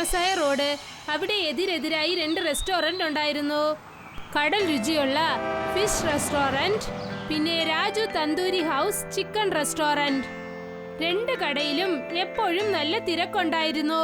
Famous ആയ road. അവിടെ എതിരെതിരായി 2 restaurant ഉണ്ടായിരുന്നു. കടൽ രുചിയുള്ള ഫിഷ് റെസ്റ്റോറന്റ്, പിന്നെ Raju tandoori house chicken restaurant. 2 കടയിലും എപ്പോഴും നല്ല തിരക്കുണ്ടായിരുന്നു.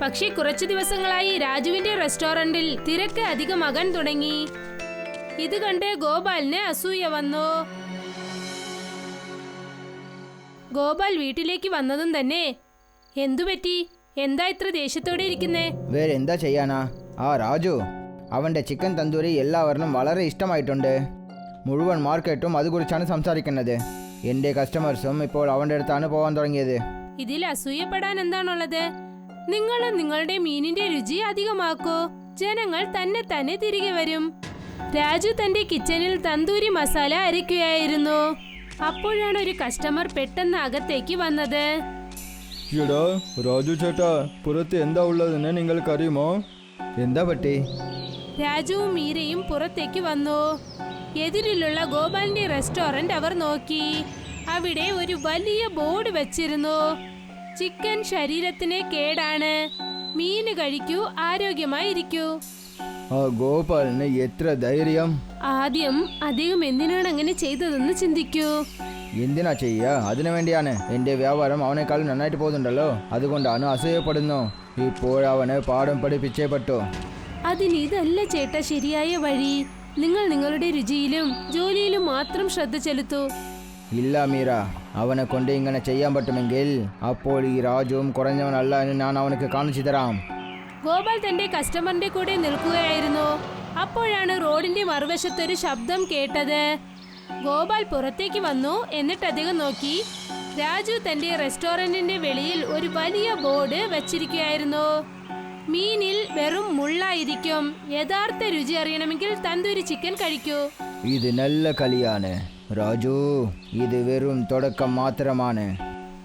പക്ഷേ കുറച്ചു ദിവസങ്ങളായി രാജുവിന്റെ റെസ്റ്റോറന്റിൽ തിരക്ക് അധികമാകാൻ തുടങ്ങി. ഇത് കണ്ട് ഗോപാലിന് അസൂയ വന്നു. ഗോപാൽ വീട്ടിലേക്ക് വന്നതും തന്നെ, എന്തുപറ്റി? എന്താ ഇത്ര ദേഷ്യത്തോടെ ഇരിക്കുന്നേ? വേറെ എന്താ ചെയ്യാനാ, ആ രാജു അവൻ്റെ ചിക്കൻ തന്തൂരി എല്ലാവർക്കും വളരെ ഇഷ്ടമായിട്ടുണ്ട്. മുഴുവൻ മാർക്കറ്റും അതുകുറിച്ചാണ് സംസാരിക്കുന്നത്. എൻ്റെ കസ്റ്റമേഴ്സും ഇപ്പോൾ അവൻ്റെ അടുത്താണ് പോകാൻ തുടങ്ങിയത്. ഇതിൽ അസൂയപ്പെടാൻ എന്താണുള്ളത്? നിങ്ങൾ നിങ്ങളുടെ മീനിന്റെ രുചി അധികമാക്കൂ, ജനങ്ങൾ തന്നെ തിരികെ വരും. രാജു തന്റെ കിച്ചണിൽ തന്തൂരി മസാല അരയ്ക്കുകയായിരുന്നു. അപ്പോഴാണ് ഒരു കസ്റ്റമർ പെട്ടെന്ന് അകത്തേക്ക് വന്നത്. എടാ രാജു ചേട്ടാ, പുറത്ത് എന്താ ഉള്ളതെന്ന് നിങ്ങൾക്കറിയുമോ? എന്താ പറ്റി? രാജുവും മീരയും പുറത്തേക്ക് വന്നു. എതിരിലുള്ള ഗോപാലിന്റെ റെസ്റ്റോറന്റ് അവർ നോക്കി. അവിടെ ഒരു വലിയ ബോർഡ് വെച്ചിരുന്നു. ചിക്കൻ ശരീരത്തിന് കേടാണ്, മീന് കഴിക്കൂ, ആരോഗ്യമായിരിക്കൂ. ആ ഗോപാലിന് എത്ര ധൈര്യം! ആദ്യം അദ്ദേഹം എന്തിനാണ് അങ്ങനെ ചെയ്തതെന്ന് ചിന്തിക്കൂ. എന്തിനാ ചെയ്യുക? അതിനു വേണ്ടിയാണ്. എൻ്റെ വ്യാപാരം അവനേക്കാളും നന്നായിട്ട് പോകുന്നുണ്ടല്ലോ, അതുകൊണ്ടാണ് അസൂയപ്പെടുന്നു. ഇപ്പോഴവന് പാഠം പഠിപ്പിച്ചേ പറ്റൂ. അതിന് ഇതല്ല ചേട്ടാ ശരിയായ വഴി. നിങ്ങൾ നിങ്ങളുടെ രുചിയിലും ജോലിയിലും മാത്രം ശ്രദ്ധ ചെലുത്തൂ. ഇല്ല മീര, അവനെ കൊണ്ട് ഇങ്ങനെ ചെയ്യാൻ പറ്റുമെങ്കിൽ അപ്പോൾ ഈ രാജുവും കുറഞ്ഞവനല്ല എന്ന് ഞാൻ അവനക്ക് കാണിച്ചു തരാം. ഗോപാൽ തന്റെ കസ്റ്റമറിന്റെ കൂടെ നിൽക്കുകയായിരുന്നു. അപ്പോഴാണ് റോഡിന്റെ മറുവശത്തൊരു ശബ്ദം കേട്ടത്. ഗോപാൽ പുറത്തേക്ക് വന്നു. എന്നിട്ട് അദ്ദേഹം നോക്കി. രാജു തന്റെ റെസ്റ്റോറന്റിന്റെ വെളിയിൽ ഒരു വലിയ ബോർഡ് വച്ചിരിക്കുകയായിരുന്നു. മീനിൽ വെറും മുള്ളായിരിക്കും. യഥാർത്ഥ രുചി അറിയണമെങ്കിൽ തന്തൂരി ചിക്കൻ കഴിക്കൂ. ഇത് നല്ല കളിയാണ് രാജു, ഇത് വെറും തുടക്കം മാത്രമാണ്.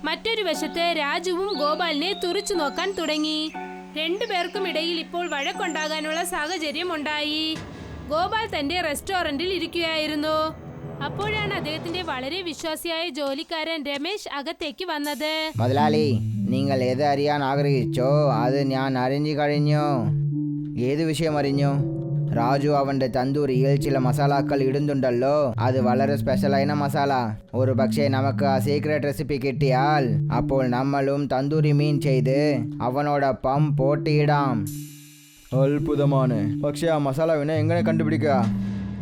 മറ്റൊരു വശത്ത് രാജുവും ഗോപാലിനെ തുറിച്ചു നോക്കാൻ തുടങ്ങി. 2 പേർക്കും ഇടയിൽ ഇപ്പോൾ വഴക്കുണ്ടാകാനുള്ള സാഹചര്യം ഉണ്ടായി. ഗോപാൽ തന്റെ റെസ്റ്റോറന്റിൽ ഇരിക്കുകയായിരുന്നു. അപ്പോഴാണ് അദ്ദേഹത്തിന്റെ വളരെ വിശ്വാസിയായ ജോലിക്കാരൻ രമേശ് അകത്തേക്ക് വന്നത്. മുതലാളി, നിങ്ങൾ ഏത് അറിയാൻ ആഗ്രഹിച്ചോ അത് ഞാൻ അറിഞ്ഞു കഴിഞ്ഞു. ഏത് വിഷയം അറിഞ്ഞു? രാജു അവൻ്റെ തന്തൂരിയിൽ ചില മസാലാക്കൾ ഇടുന്നുണ്ടല്ലോ, അത് വളരെ സ്പെഷ്യലായ മസാല. ഒരു പക്ഷേ നമുക്ക് ആ സീക്രട്ട് റെസിപ്പി കിട്ടിയാൽ അപ്പോൾ നമ്മളും തന്തൂരി മീൻ ചെയ്ത് അവനോടൊപ്പം പോട്ടിയിടാം. അത്ഭുതമാണ്. പക്ഷേ ആ മസാലാവിനെ എങ്ങനെ കണ്ടുപിടിക്കുക?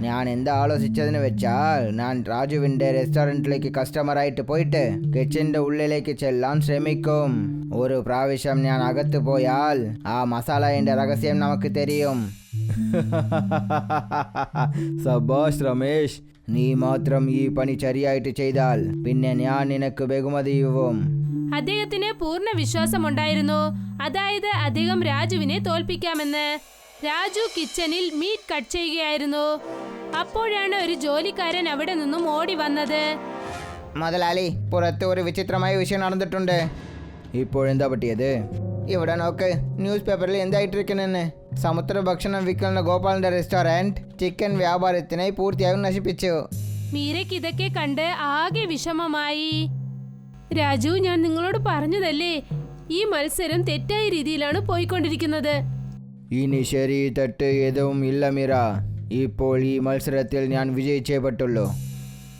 ഞാൻ എന്താ ആലോചിച്ചതെന്ന് വെച്ചാൽ, ഞാൻ രാജുവിൻ്റെ റെസ്റ്റോറൻറ്റിലേക്ക് കസ്റ്റമറായിട്ട് പോയിട്ട് കിച്ചൻ്റെ ഉള്ളിലേക്ക് ചെല്ലാൻ ശ്രമിക്കും. ഒരു പ്രാവശ്യം ഞാൻ അകത്ത് പോയാൽ ആ മസാലയുടെ രഹസ്യം നമുക്ക് തരും. സബാഷ് രമേശ്, നീ മാത്രം ഈ പണി ശരിയായിട്ട് ചെയ്താൽ പിന്നെ ഞാൻ നിനക്ക് ബഹുമതിയും. അദ്ദേഹത്തിന് പൂർണ്ണ വിശ്വാസമുണ്ടായിരുന്നു. അതായത് അദ്ദേഹം രാജുവിനെ തോൽപ്പിക്കാമെന്ന്. രാജു കിച്ചണിൽ മീറ്റ് കട്ട് ചെയ്യുകയായിരുന്നു. അപ്പോഴാണ് ഒരു ജോലിക്കാരൻ അവിടെ നിന്നും ഓടി വന്നത്. മുതലാളി, പുറത്ത് ഒരു വിചിത്രമായ വിഷയം നടന്നിട്ടുണ്ട്. ഇപ്പോഴെന്താ പറ്റിയത്? ഇവിടെ നോക്ക്, ന്യൂസ് പേപ്പറിൽ എന്തായിട്ടിരിക്കുന്നെന്ന്. സമുദ്ര ഭക്ഷണം വിൽക്കുന്ന ഗോപാലിന്റെ റെസ്റ്റോറന്റ് ചിക്കൻ വ്യാപാരത്തിനായി പൂർത്തിയായും നശിപ്പിച്ചു. മീരയ്ക്ക് ഇതൊക്കെ കണ്ട് ആകെ വിഷമമായി. രാജു, ഞാൻ നിങ്ങളോട് പറഞ്ഞതല്ലേ, ഈ മത്സരം തെറ്റായ രീതിയിലാണ് പോയിക്കൊണ്ടിരിക്കുന്നത്. ഇനി ശരി തെറ്റ് ഏതും ഇല്ല മീര. ഇപ്പോൾ ഈ മത്സരത്തിൽ ഞാൻ വിജയിച്ചേ പറ്റുള്ളൂ.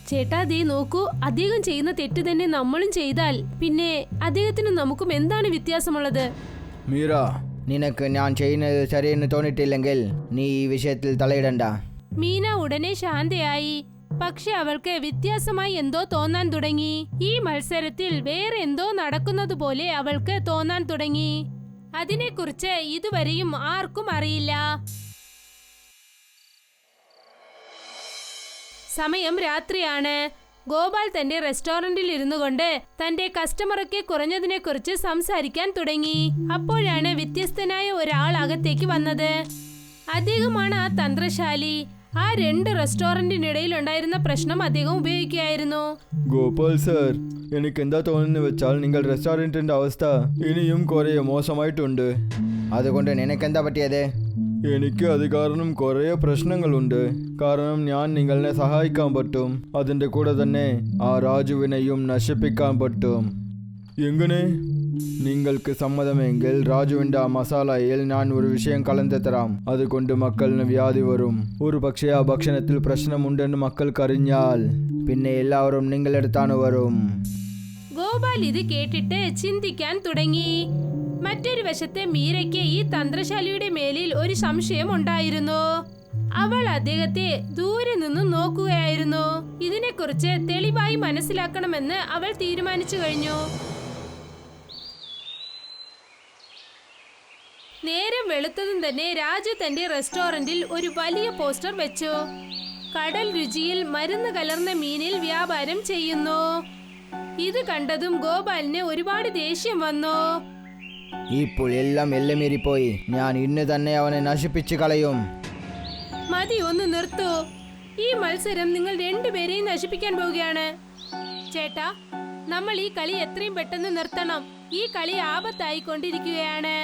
ചേട്ടാ, ദേ നോക്കൂ, അദ്ദേഹം ചെയ്യുന്ന തെറ്റ് തന്നെ നമ്മളും ചെയ്താൽ പിന്നെ അദ്ദേഹത്തിനും നമുക്കും എന്താണ് വ്യത്യാസമുള്ളത്? മീര, നിനക്ക് ഞാൻ ചെയ്യുന്നത് ശരിയെന്ന് തോന്നിയിട്ടില്ലെങ്കിൽ നീ ഈ വിഷയത്തിൽ തലയിടണ്ട. മീന ഉടനെ ശാന്തയായി. പക്ഷെ അവൾക്ക് വ്യത്യാസമായി എന്തോ തോന്നാൻ തുടങ്ങി. ഈ മത്സരത്തിൽ വേറെ എന്തോ നടക്കുന്നത് പോലെ അവൾക്ക് തോന്നാൻ തുടങ്ങി. അതിനെക്കുറിച്ച് ഇതുവരെയും ആർക്കും അറിയില്ല. സമയം രാത്രിയാണ്. ഗോപാൽ തന്റെ റെസ്റ്റോറന്റിൽ ഇരുന്നു കൊണ്ട് തന്റെ കസ്റ്റമറൊക്കെ കുറഞ്ഞതിനെക്കുറിച്ച് സംസാരിക്കാൻ തുടങ്ങി. അപ്പോഴാണ് വ്യത്യസ്തനായ ഒരാൾ അകത്തേക്ക് വന്നത്. അദ്ദേഹമാണ് ആ തന്ത്രശാലി. ആ 2 റെസ്റ്റോറന്റിനിടയിൽ ഉണ്ടായിരുന്ന പ്രശ്നം അദ്ദേഹം ഉപയോഗിക്കുകയായിരുന്നു. ഗോപാൽ സർ, എനിക്ക് എന്താ തോന്നുന്നു വെച്ചാൽ നിങ്ങൾ റെസ്റ്റോറൻറ്റിൻ്റെ അവസ്ഥ ഇനിയും കുറേ മോശമായിട്ടുണ്ട്. അതുകൊണ്ട് നിനക്കെന്താ പറ്റിയത്? എനിക്ക് അത് കാരണം കുറേ പ്രശ്നങ്ങളുണ്ട്. കാരണം ഞാൻ നിങ്ങളെ സഹായിക്കാൻ പറ്റും, അതിൻ്റെ കൂടെ തന്നെ ആ രാജുവിനെയും നശിപ്പിക്കാൻ പറ്റും. എങ്ങനെ? നിങ്ങൾക്ക് സമ്മതമെങ്കിൽ രാജുവിൻ്റെ ആ മസാലയിൽ ഞാൻ ഒരു വിഷയം കലർന്നു തരാം. അതുകൊണ്ട് മക്കളിന് വ്യാധി വരും. ഒരു പക്ഷേ ആ ഭക്ഷണത്തിൽ പ്രശ്നമുണ്ടെന്ന് മക്കൾക്കറിഞ്ഞാൽ പിന്നെ എല്ലാവരും നിങ്ങളെടുത്താണ് വരും. ഗോപാൽ ഇത് കേട്ടിട്ട് ചിന്തിക്കാൻ തുടങ്ങി. മറ്റൊരു വശത്തെ മീരയ്ക്ക് ഈ തന്ത്രശാലിയുടെ മേലിൽ ഒരു സംശയം ഉണ്ടായിരുന്നു. അവൾ അദ്ദേഹത്തെ ദൂരെ നിന്നും നോക്കുകയായിരുന്നു. ഇതിനെക്കുറിച്ച് തെളിവായി മനസ്സിലാക്കണമെന്ന് അവൾ തീരുമാനിച്ചു കഴിഞ്ഞു. നേരം വെളുത്തതും തന്നെ രാജു തന്റെ റെസ്റ്റോറന്റിൽ ഒരു വലിയ പോസ്റ്റർ വെച്ചു. കടൽ രുചിയിൽ മരുന്ന് കലർന്ന മീനിൽ വ്യാപാരം ചെയ്യുന്നു. ഇത് കണ്ടതും ഗോപാലിന് ഒരുപാട് ദേഷ്യം വന്നു. ഇപ്പോൾ എല്ലാം മീറിപ്പോയി. ഞാൻ ഇന്ന് തന്നെ അവനെ നശിപ്പിച്ചു കളയും. മതി, ഒന്ന് നിർത്തൂ. ഈ മത്സരം നിങ്ങൾ രണ്ടുപേരെയും നശിപ്പിക്കാൻ പോവുകയാണ്. ചേട്ടാ, നമ്മൾ ഈ കളി എത്രയും പെട്ടെന്ന് നിർത്തണം. ഈ കളി ആപത്തായിക്കൊണ്ടിരിക്കുകയാണ്.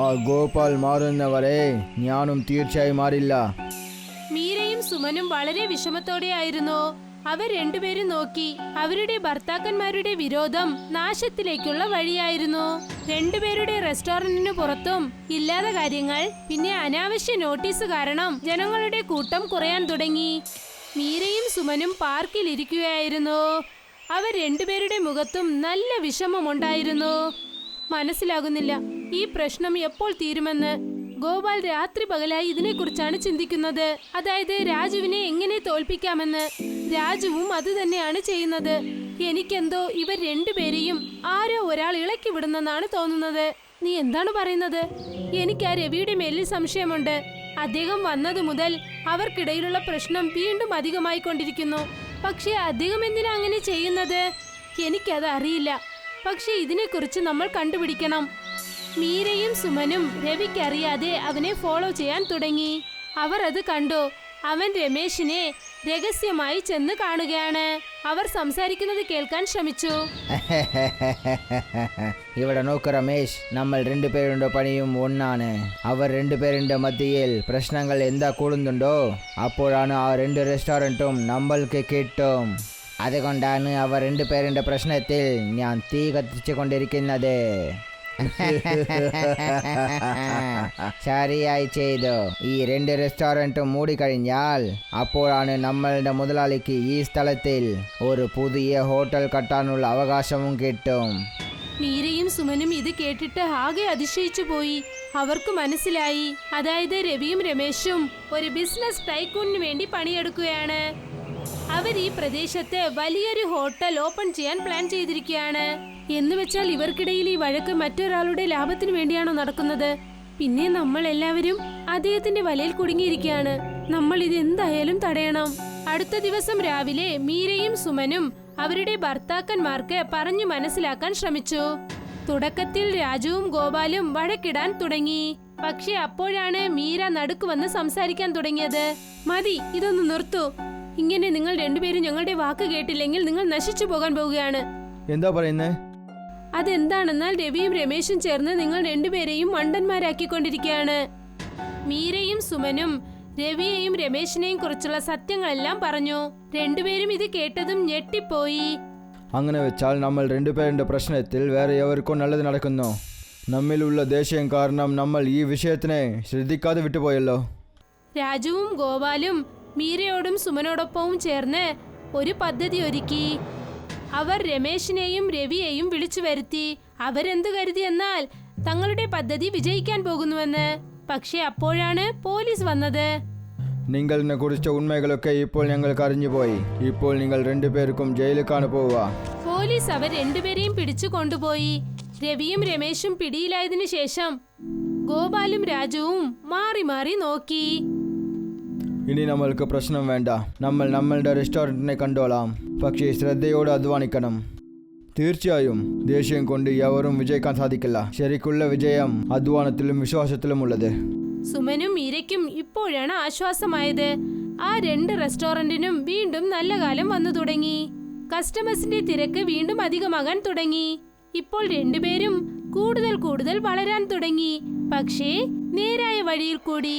ആ ഗോപാൽ മാറുന്നവരെ ഞാനും തീർച്ചയായും മാറില്ല. മീരയും സുമനും വളരെ വിഷമത്തോടെയായിരുന്നു. അവർ രണ്ടുപേരും നോക്കി. അവരുടെ ഭർത്താക്കന്മാരുടെ വിരോധം നാശത്തിലേക്കുള്ള വഴിയായിരുന്നു. രണ്ടുപേരുടെ റെസ്റ്റോറന്റിന് പുറത്തും ഇല്ലാത്ത കാര്യങ്ങൾ, പിന്നെ അനാവശ്യ നോട്ടീസ് കാരണം ജനങ്ങളുടെ കൂട്ടം കുറയാൻ തുടങ്ങി. മീരയും സുമനും പാർക്കിൽ ഇരിക്കുകയായിരുന്നു. അവർ രണ്ടുപേരുടെ മുഖത്തും നല്ല വിഷമമുണ്ടായിരുന്നു. മനസ്സിലാകുന്നില്ല ഈ പ്രശ്നം എപ്പോൾ തീരുമെന്ന്. ഗോപാൽ രാത്രി പകലായി ഇതിനെക്കുറിച്ചാണ് ചിന്തിക്കുന്നത്. അതായത് രാജുവിനെ എങ്ങനെ തോൽപ്പിക്കാമെന്ന്. രാജുവും അത് തന്നെയാണ് ചെയ്യുന്നത്. എനിക്കെന്തോ ഇവർ രണ്ടുപേരെയും ആരോ ഒരാൾ ഇളക്കി വിടുന്നെന്നാണ് തോന്നുന്നത്. നീ എന്താണ് പറയുന്നത്? എനിക്ക് ആ രവിയുടെ മേലിൽ സംശയമുണ്ട്. അദ്ദേഹം വന്നത് മുതൽ അവർക്കിടയിലുള്ള പ്രശ്നം വീണ്ടും അധികമായി കൊണ്ടിരിക്കുന്നു. പക്ഷേ അദ്ദേഹം എന്തിനാ അങ്ങനെ ചെയ്യുന്നത്? എനിക്കത് അറിയില്ല. പക്ഷെ ഇതിനെക്കുറിച്ച് നമ്മൾ കണ്ടുപിടിക്കണം. മീരയും സുമനും രവിക്കറിയാതെ അവനെ ഫോളോ ചെയ്യാൻ തുടങ്ങി. അവർ അത് കണ്ടു. അവൻ രമേശിനെ രഹസ്യമായി ചെന്ന് കാണുകയാണ്. അവർ സംസാരിക്കുന്നത് കേൾക്കാൻ ശ്രമിച്ചു. ഇവിടെ നോക്ക് രമേശ്, നമ്മൾ രണ്ടുപേരുടെ പണിയും ഒന്നാണ്. അവർ രണ്ടുപേരുടെ മധ്യയിൽ പ്രശ്നങ്ങൾ എന്താ കൂടുന്നുണ്ടോ അപ്പോഴാണ് ആ രണ്ട് റെസ്റ്റോറൻറ്റും നമ്മൾക്ക് കിട്ടും. അതുകൊണ്ടാണ് അവർ രണ്ടുപേരുടെ പ്രശ്നത്തിൽ ഞാൻ തീ കത്തിച്ചു കൊണ്ടിരിക്കുന്നത്. ശരിയായി ചെയ്തു. ഈ രണ്ട് റെസ്റ്റോറൻറ്റും മൂടിക്കഴിഞ്ഞാൽ അപ്പോഴാണ് നമ്മളുടെ മുതലാളിക്ക് ഈ സ്ഥലത്തിൽ ഒരു പുതിയ ഹോട്ടൽ കട്ടാനുള്ള അവകാശവും കിട്ടും. മീരയും സുമനും ഇത് കേട്ടിട്ട് ആകെ അതിശയിച്ചു പോയി. അവർക്ക് മനസ്സിലായി, അതായത് രവിയും രമേശും ഒരു ബിസിനസ് ടൈക്കൂണിന് വേണ്ടി പണിയെടുക്കുകയാണ്. അവർ ഈ പ്രദേശത്ത് വലിയൊരു ഹോട്ടൽ ഓപ്പൺ ചെയ്യാൻ പ്ലാൻ ചെയ്തിരിക്കുകയാണ്. എന്ന് വെച്ചാൽ ഇവർക്കിടയിൽ ഈ വഴക്ക് മറ്റൊരാളുടെ ലാഭത്തിന് വേണ്ടിയാണോ നടക്കുന്നത്? പിന്നെ നമ്മൾ എല്ലാവരും അദ്ദേഹത്തിന്റെ വലയിൽ കുടുങ്ങിയിരിക്കുകയാണ്. നമ്മൾ ഇത് എന്തായാലും തടയണം. അടുത്ത ദിവസം രാവിലെ മീരയും സുമനും അവരുടെ ഭർത്താക്കന്മാർക്ക് പറഞ്ഞു മനസ്സിലാക്കാൻ ശ്രമിച്ചു. തുടക്കത്തിൽ രാജുവും ഗോപാലും വഴക്കിടാൻ തുടങ്ങി. പക്ഷെ അപ്പോഴാണ് മീര നടുക്ക് വന്ന് സംസാരിക്കാൻ തുടങ്ങിയത്. മതി, ഇതൊന്ന് നിർത്തൂ. ഇങ്ങനെ നിങ്ങൾ രണ്ടുപേരും ഞങ്ങളുടെ വാക്ക് കേട്ടില്ലെങ്കിൽ നിങ്ങൾ നശിച്ചു പോകാൻ പോവുകയാണ്. എന്താ പറയുന്നേ? അതെന്താണെന്നാൽ രവിയും രമേശും ചേർന്ന് നിങ്ങൾ രണ്ടുപേരെയും മണ്ടന്മാരാക്കിക്കൊണ്ടിരിക്കുകയാണ്. മീരയും സുമനും രവിയെയും രമേശിനെയും കുറിച്ചുള്ള സത്യങ്ങളെല്ലാം പറഞ്ഞു. രണ്ടുപേരും ഇത് കേട്ടതും ഞെട്ടിപ്പോയി. അങ്ങനെ വെച്ചാൽ നമ്മൾ രണ്ടുപേരുടെ പ്രശ്നത്തിൽ വേറെ എവർക്കും നല്ലത് നടക്കുന്നു. നമ്മിലുള്ള ദേഷ്യം കാരണം നമ്മൾ ഈ വിഷയത്തിനെ ശ്രദ്ധിക്കാതെ വിട്ടുപോയല്ലോ. രാജുവും ഗോപാലും മീരയോടും സുമനോടൊപ്പവും ചേർന്ന് ഒരു പദ്ധതി ഒരുക്കി. അവർ രമേശിനെയും രവിയെയും വിളിച്ചു വരുത്തി. അവരെന്ത് കരുതിയെന്നാൽ തങ്ങളുടെ പദ്ധതി വിജയിക്കാൻ പോകുന്നുവെന്ന്. പക്ഷെ അപ്പോഴാണ് പോലീസ് വന്നത്. നിങ്ങളെ കുറിച്ച ഉണ്മകളൊക്കെ ഇപ്പോൾ ഞങ്ങൾക്ക് അറിഞ്ഞുപോയി. ഇപ്പോൾ നിങ്ങൾ രണ്ടുപേർക്കും ജയിലിലേക്കാണ് പോവുക. പോലീസ് അവർ രണ്ടുപേരെയും പിടിച്ചു കൊണ്ടുപോയി. രവിയും രമേശും പിടിയിലായതിനു ശേഷം ഗോപാലും രാജുവും മാറി മാറി നോക്കി. ഇനി നമ്മൾക്ക് പ്രശ്നം വേണ്ട. നമ്മൾ നമ്മളുടെ റെസ്റ്റോറൻറ്റിനെ കണ്ടോളാം. പക്ഷേ ശ്രദ്ധയോടെ അധ്വാനിക്കണം. തീർച്ചയായും ദേഷ്യം കൊണ്ട് എവരും വിജയിക്കാൻ സാധിക്കില്ല. ശരിക്കുള്ള വിജയം അധ്വാനത്തിലും വിശ്വാസത്തിലുമുള്ളത്. സുമനും മീരയ്ക്കും ഇപ്പോഴാണ് ആശ്വാസമായത്. ആ രണ്ട് റെസ്റ്റോറന്റിനും വീണ്ടും നല്ല കാലം വന്നു തുടങ്ങി. കസ്റ്റമേഴ്സിന്റെ തിരക്ക് വീണ്ടും അധികമാകാൻ തുടങ്ങി. ഇപ്പോൾ രണ്ടുപേരും കൂടുതൽ കൂടുതൽ വളരാൻ തുടങ്ങി. പക്ഷേ നേരായ വഴിയിൽ കൂടി.